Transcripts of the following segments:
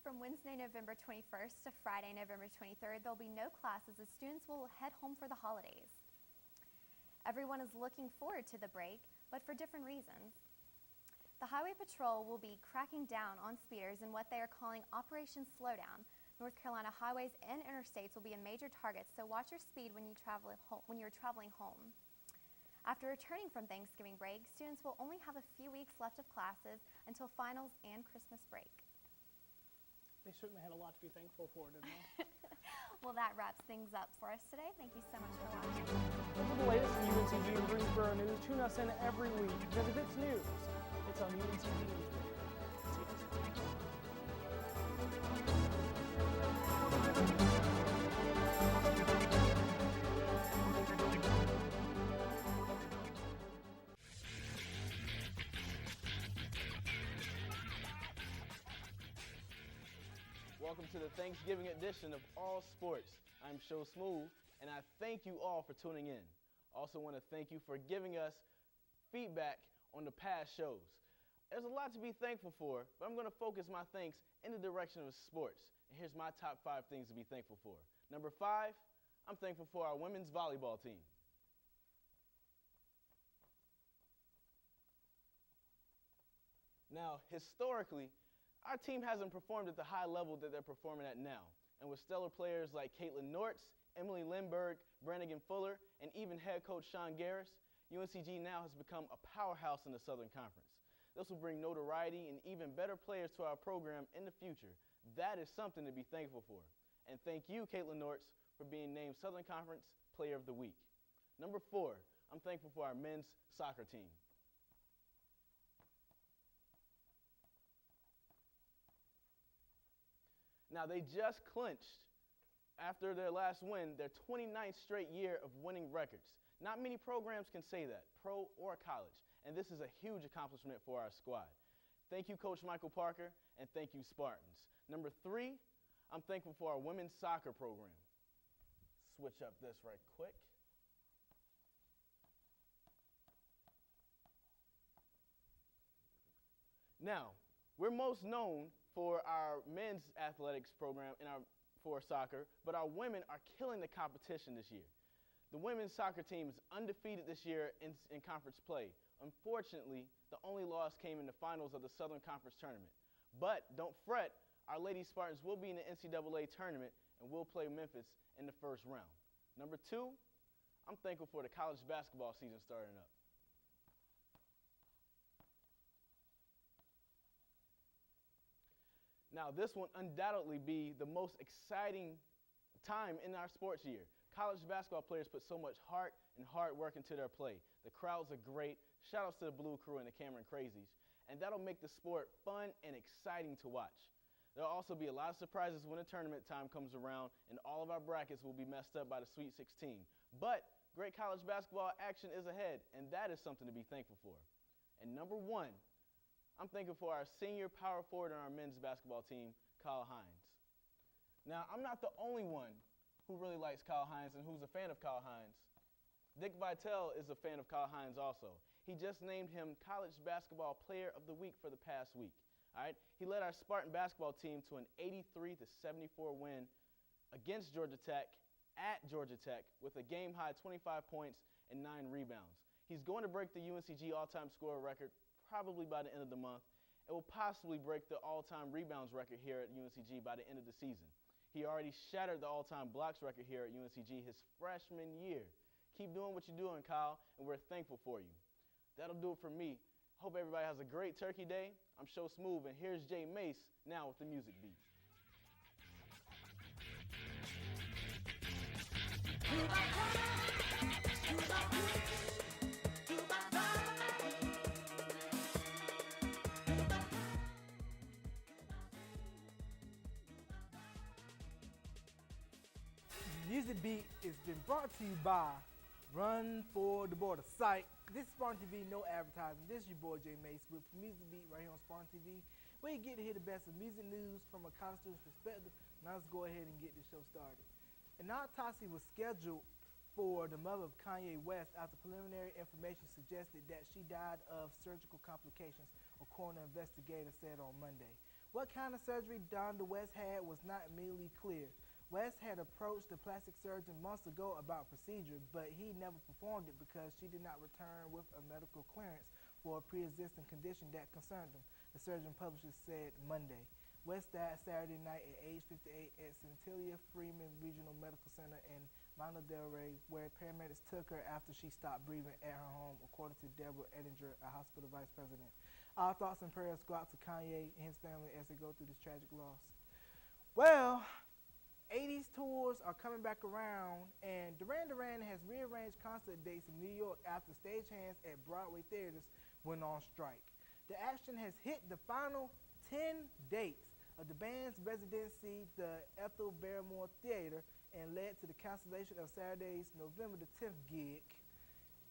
from Wednesday, November 21st to Friday, November 23rd, there'll be no classes as students will head home for the holidays. Everyone is looking forward to the break, but for different reasons. The Highway Patrol will be cracking down on speeders in what they are calling Operation Slowdown. North Carolina highways and interstates will be a major target, so watch your speed when you're traveling home. After returning from Thanksgiving break, students will only have a few weeks left of classes until finals and Christmas break. They certainly had a lot to be thankful for, didn't they? Well, that wraps things up for us today. Thank you so much for watching. For the latest in UNCG and Greensboro news, tune us in every week, because if it's news, it's on UNCG News. Welcome to the Thanksgiving edition of All Sports. I'm Show Smooth, and I thank you all for tuning in. Also want to thank you for giving us feedback on the past shows. There's a lot to be thankful for, but I'm going to focus my thanks in the direction of sports. And here's my top 5 things to be thankful for. Number 5, I'm thankful for our women's volleyball team. Now, historically, our team hasn't performed at the high level that they're performing at now. And with stellar players like Caitlin Nortz, Emily Lindbergh, Brannigan Fuller, and even head coach Sean Garris, UNCG-Now has become a powerhouse in the Southern Conference. This will bring notoriety and even better players to our program in the future. That is something to be thankful for. And thank you, Caitlin Nortz, for being named Southern Conference Player of the Week. Number 4, I'm thankful for our men's soccer team. Now, they just clinched, after their last win, their 29th straight year of winning records. Not many programs can say that, pro or college, and this is a huge accomplishment for our squad. Thank you, Coach Michael Parker, and thank you, Spartans. Number 3, I'm thankful for our women's soccer program. Switch up this right quick. Now, we're most known for our men's athletics program and for soccer, but our women are killing the competition this year. The women's soccer team is undefeated this year in conference play. Unfortunately, the only loss came in the finals of the Southern Conference tournament. But don't fret, our Lady Spartans will be in the NCAA tournament and will play Memphis in the first round. Number 2, I'm thankful for the college basketball season starting up. Now, this will undoubtedly be the most exciting time in our sports year. College basketball players put so much heart and hard work into their play. The crowds are great. Shout outs to the Blue Crew and the Cameron Crazies. And that'll make the sport fun and exciting to watch. There'll also be a lot of surprises when the tournament time comes around, and all of our brackets will be messed up by the Sweet 16. But great college basketball action is ahead, and that is something to be thankful for. And number 1, I'm thankful for our senior power forward on our men's basketball team, Kyle Hines. Now, I'm not the only one who really likes Kyle Hines and who's a fan of Kyle Hines. Dick Vitale is a fan of Kyle Hines also. He just named him College Basketball Player of the Week for the past week. All right? He led our Spartan basketball team to an 83-74 win against Georgia Tech at Georgia Tech with a game-high 25 points and 9 rebounds. He's going to break the UNCG all-time scorer record probably by the end of the month. It will possibly break the all-time rebounds record here at UNCG by the end of the season. He already shattered the all-time blocks record here at UNCG his freshman year. Keep doing what you're doing, Kyle, and we're thankful for you. That'll do it for me. Hope everybody has a great Turkey Day. I'm Show Smooth, and here's Jay Mace now with the music beat. Music Beat has been brought to you by Run for the Border site. This is Spartan TV, no advertising. This is your boy Jay Mace with Music Beat right here on Spartan TV, where you get to hear the best of music news from a college student's perspective. Now let's go ahead and get the show started. An autopsy was scheduled for the mother of Kanye West after preliminary information suggested that she died of surgical complications, a coroner investigator said on Monday. What kind of surgery Donda West had was not immediately clear. West had approached the plastic surgeon months ago about a procedure, but he never performed it because she did not return with a medical clearance for a pre-existing condition that concerned him, the surgeon publisher said Monday. West died Saturday night at age 58 at Centilla Freeman Regional Medical Center in Mount Del Rey, where paramedics took her after she stopped breathing at her home, according to Deborah Ettinger, a hospital vice president. Our thoughts and prayers go out to Kanye and his family as they go through this tragic loss. Well, 80s tours are coming back around, and Duran Duran has rearranged concert dates in New York after stagehands at Broadway theaters went on strike. The action has hit the final 10 dates of the band's residency, the Ethel Barrymore Theater, and led to the cancellation of Saturday's November the 10th gig.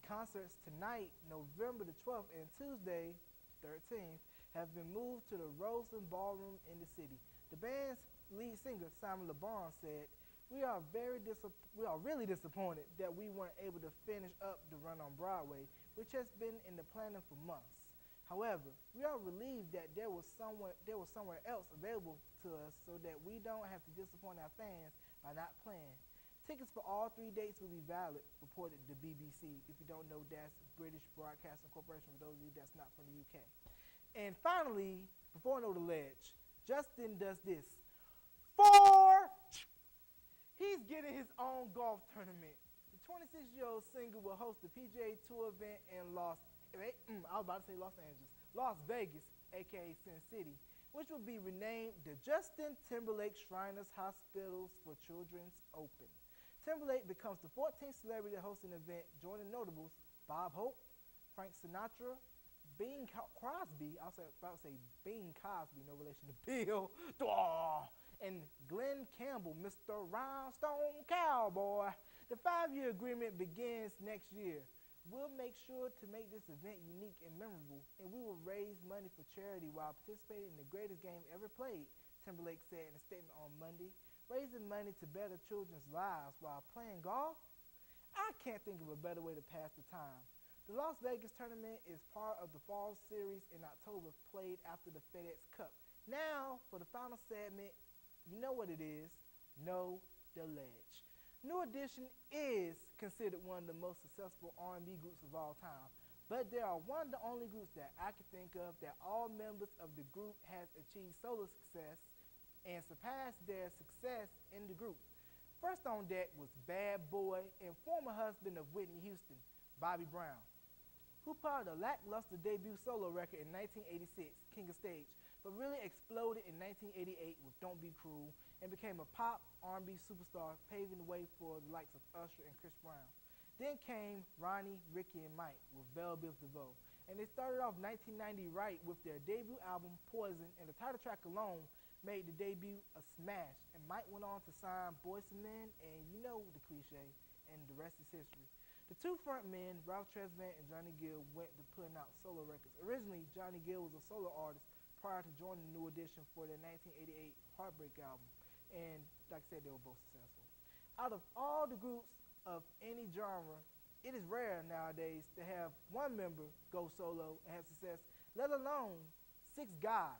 Concerts tonight, November the 12th, and Tuesday, 13th, have been moved to the Roseland Ballroom in the city. The band's lead singer Simon Le Bon said, we are really disappointed that we weren't able to finish up the run on Broadway, which has been in the planning for months. However, we are relieved that there was somewhere else available to us so that we don't have to disappoint our fans by not playing. Tickets for all 3 dates will be valid, reported the BBC. If you don't know, that's British Broadcasting Corporation, for those of you that's not from the UK. And finally, before I know the ledge, Justin does this. He's getting his own golf tournament. The 26-year-old singer will host the PGA Tour event in Las Vegas, aka Sin City, which will be renamed the Justin Timberlake Shriners Hospitals for Children's Open. Timberlake becomes the 14th celebrity to host an event, joining notables Bob Hope, Frank Sinatra, Bing Crosby, I was about to say Bing Cosby, no relation to Bill, and Glenn Campbell, Mr. Rhinestone Cowboy. The 5-year agreement begins next year. We'll make sure to make this event unique and memorable, and we will raise money for charity while participating in the greatest game ever played, Timberlake said in a statement on Monday. Raising money to better children's lives while playing golf? I can't think of a better way to pass the time. The Las Vegas tournament is part of the fall series in October, played after the FedEx Cup. Now, for the final segment, you know what it is. Know the ledge. New Edition is considered one of the most successful R&B groups of all time, but there are one of the only groups that I can think of that all members of the group has achieved solo success and surpassed their success in the group. First on deck was Bad Boy and former husband of Whitney Houston, Bobby Brown, who put out a lackluster debut solo record in 1986, King of Stage, but really exploded in 1988 with Don't Be Cruel and became a pop R&B superstar, paving the way for the likes of Usher and Chris Brown. Then came Ronnie, Ricky, and Mike with Belle Biv DeVoe, and they started off 1990 right with their debut album, Poison, and the title track alone made the debut a smash, and Mike went on to sign Boyz II Men, and you know the cliche, and the rest is history. The two front men, Ralph Tresvant and Johnny Gill, went to putting out solo records. Originally, Johnny Gill was a solo artist prior to joining New Edition for their 1988 Heartbreak album, and like I said, they were both successful. Out of all the groups of any genre, it is rare nowadays to have one member go solo and have success, let alone 6 guys,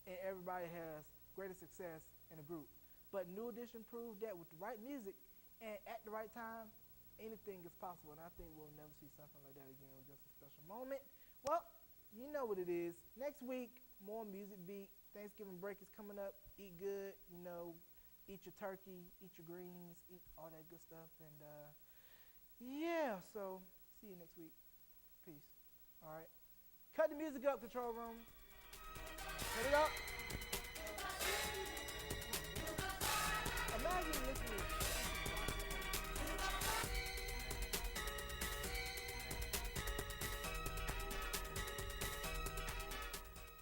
and everybody has greater success in a group. But New Edition proved that with the right music and at the right time, anything is possible, and I think we'll never see something like that again. It was just a special moment. Well, you know what it is. Next week, more music beat. Thanksgiving break is coming up. Eat good, eat your turkey, eat your greens, eat all that good stuff. And yeah, so see you next week. Peace. All right. Cut the music up, control room.